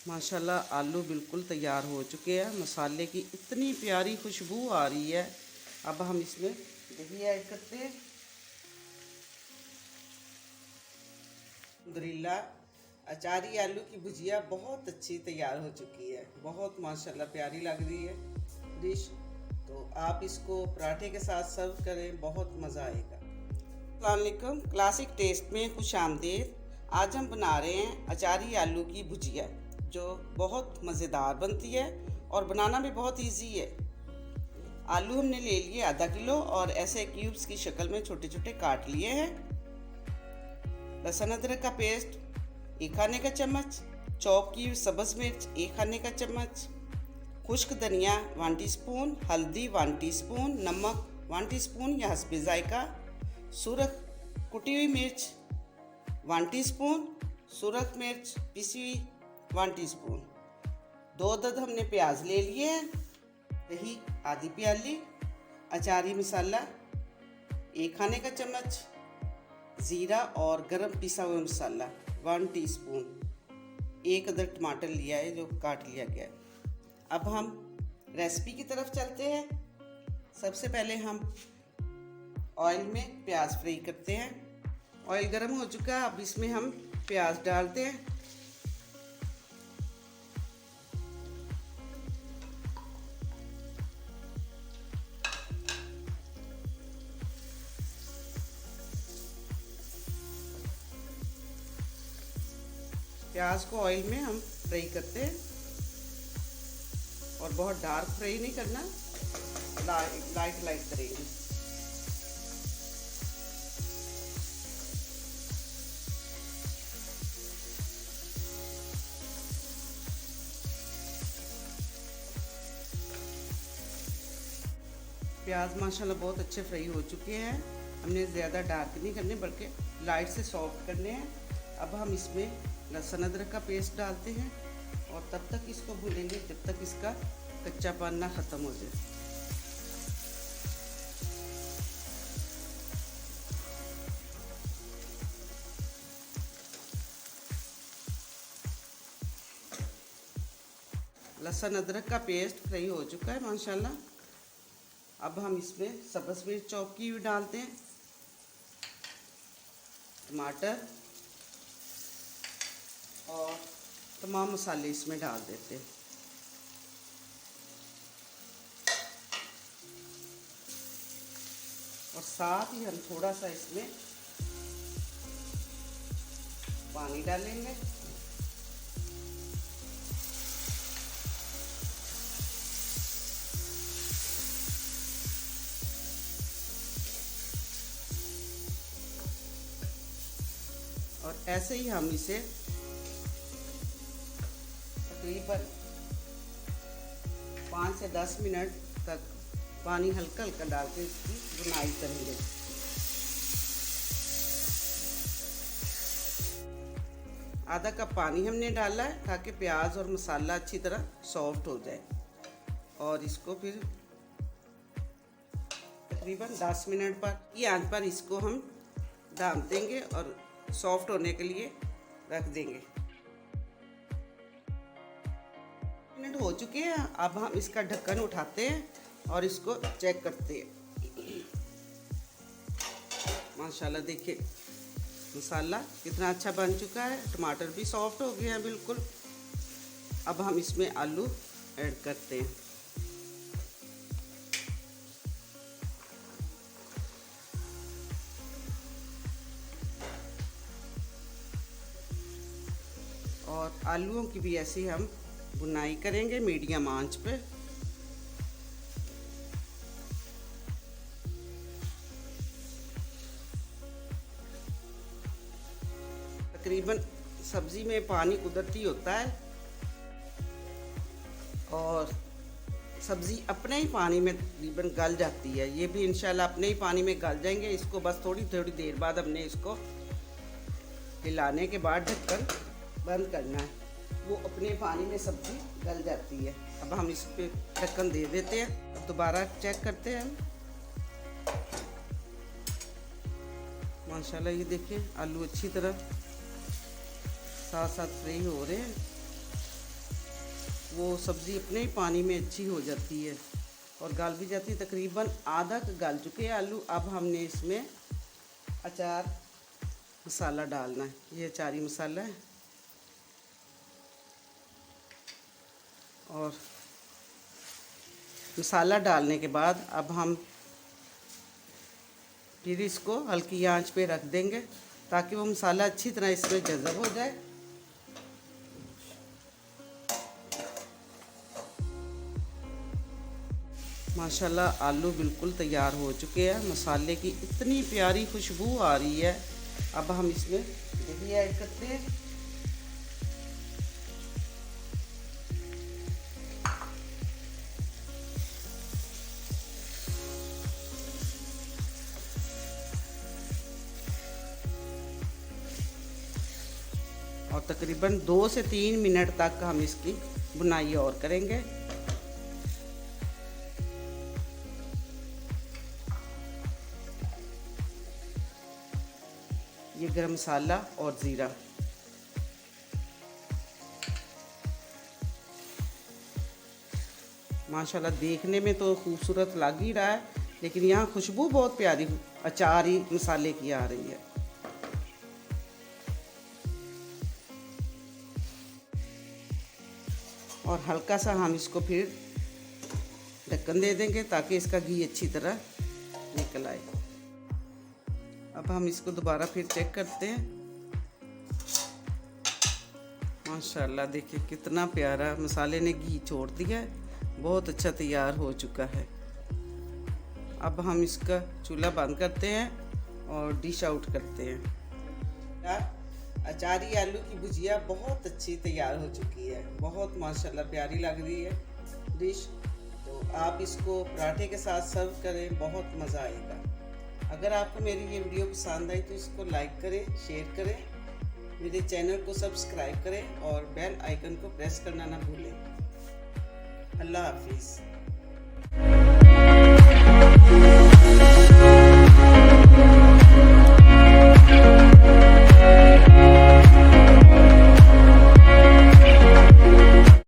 माशाल्लाह आलू बिल्कुल तैयार हो चुके हैं। मसाले की इतनी प्यारी खुशबू आ रही है। अब हम इसमें दही ऐड करते हैं। अल्हम्दुलिल्लाह अचारी आलू की भुजिया बहुत अच्छी तैयार हो चुकी है। बहुत माशाल्लाह प्यारी लग रही है डिश। तो आप इसको पराठे के साथ सर्व करें, बहुत मज़ा आएगा। अस्सलाम वालेकुम, क्लासिक टेस्ट में खुश आमदीद। आज हम बना रहे हैं अचारी आलू की भुजिया, जो बहुत मज़ेदार बनती है और बनाना भी बहुत इजी है। आलू हमने ले लिए आधा किलो और ऐसे क्यूब्स की शक्ल में छोटे छोटे काट लिए हैं। लहसुन अदरक का पेस्ट 1 खाने का चम्मच, चॉप की सब्ज़ मिर्च 1 खाने का चम्मच, खुश्क धनिया 1 टीस्पून, हल्दी 1 टीस्पून, नमक 1 टीस्पून या हस्बे जायका, सुरख कुटी हुई मिर्च 1 टीस्पून, सुरख मिर्च पिसी हुई 1 टीस्पून, 2 अदद हमने प्याज ले लिए हैं, दही आधी प्याली, अचारी मसाला 1 खाने का चम्मच, ज़ीरा और गरम पिसा हुआ मसाला 1 टीस्पून, 1 अदद टमाटर लिया है जो काट लिया गया है। अब हम रेसिपी की तरफ चलते हैं। सबसे पहले हम ऑयल में प्याज फ्राई करते हैं। ऑयल गर्म हो चुका है, अब इसमें हम प्याज डालते हैं। प्याज को ऑयल में हम फ्राई करते हैं और बहुत डार्क फ्राई नहीं करना, लाइट करेंगे। प्याज माशाल्लाह बहुत अच्छे फ्राई हो चुके हैं। हमने ज़्यादा डार्क नहीं करने बल्कि लाइट से सॉफ्ट करने हैं। अब हम इसमें लहसुन अदरक का पेस्ट डालते हैं और तब तक इसको भूनेंगे जब तक इसका कच्चापन ना ख़त्म हो जाए। लहसुन अदरक का पेस्ट फ्राई हो चुका है माशाल्लाह। अब हम इसमें सब्ज़ मिर्च चॉप की हुई डालते हैं, टमाटर और तमाम मसाले इसमें डाल देते हैं। और साथ ही हम थोड़ा सा इसमें पानी डालेंगे। और ऐसे ही हम इसे तकरीबन 5 से 10 मिनट तक पानी हल्का हल्का डाल के इसकी बुनाई करेंगे। आधा कप पानी हमने डाला है ताकि प्याज और मसाला अच्छी तरह सॉफ्ट हो जाए। और इसको फिर तकरीबन 10 मिनट पर की आंच पर इसको हम ढाँप देंगे और सॉफ्ट होने के लिए रख देंगे। मिनट हो चुके हैं। अब हम इसका ढक्कन उठाते हैं और इसको चेक करते हैं। माशाल्लाह देखिए मसाला कितना अच्छा बन चुका है, टमाटर भी सॉफ्ट हो गए हैं बिल्कुल। अब हम इसमें आलू ऐड करते हैं। और आलूओं की भी ऐसे हम बुनाई करेंगे मीडियम आंच पे। तकरीबन सब्ज़ी में पानी कुदरती होता है और सब्ज़ी अपने ही पानी में तकरीबन गल जाती है। ये भी इंशाल्लाह अपने ही पानी में गल जाएंगे। इसको बस थोड़ी थोड़ी देर बाद हमने इसको हिलाने के बाद ढक्कन बंद करना है, वो अपने पानी में सब्ज़ी गल जाती है। अब हम इस पे ढक्कन दे देते हैं। अब दोबारा चेक करते हैं। माशाल्लाह ये देखिए आलू अच्छी तरह साथ साथ फ्राई हो रहे हैं। वो सब्ज़ी अपने ही पानी में अच्छी हो जाती है और गल भी जाती है। तकरीबन आधा गल चुके हैं आलू। अब हमने इसमें अचार मसाला डालना है। ये अचारी मसाला है और मसाला डालने के बाद अब हम फिर इसको हल्की आंच पे रख देंगे ताकि वो मसाला अच्छी तरह इसमें जज़ब हो जाए। माशाल्लाह आलू बिल्कुल तैयार हो चुके हैं। मसाले की इतनी प्यारी खुशबू आ रही है। अब हम इसमें दही ऐड करते हैं। और तकरीबन 2 से 3 मिनट तक हम इसकी बुनाई और करेंगे। ये गरम मसाला और ज़ीरा माशाल्लाह देखने में तो खूबसूरत लग ही रहा है, लेकिन यहाँ खुशबू बहुत प्यारी अचारी मसाले की आ रही है। और हल्का सा हम इसको फिर ढक्कन दे देंगे ताकि इसका घी अच्छी तरह निकल आए। अब हम इसको दोबारा फिर चेक करते हैं। माशाल्लाह देखिए कितना प्यारा मसाले ने घी छोड़ दिया है। बहुत अच्छा तैयार हो चुका है। अब हम इसका चूल्हा बंद करते हैं और डिश आउट करते हैं। अचारी आलू की भुजिया बहुत अच्छी तैयार हो चुकी है। बहुत माशाल्लाह प्यारी लग रही है डिश। तो आप इसको पराठे के साथ सर्व करें, बहुत मज़ा आएगा। अगर आपको मेरी ये वीडियो पसंद आई तो इसको लाइक करें, शेयर करें, मेरे चैनल को सब्सक्राइब करें और बेल आइकन को प्रेस करना ना भूलें। अल्लाह हाफिज़।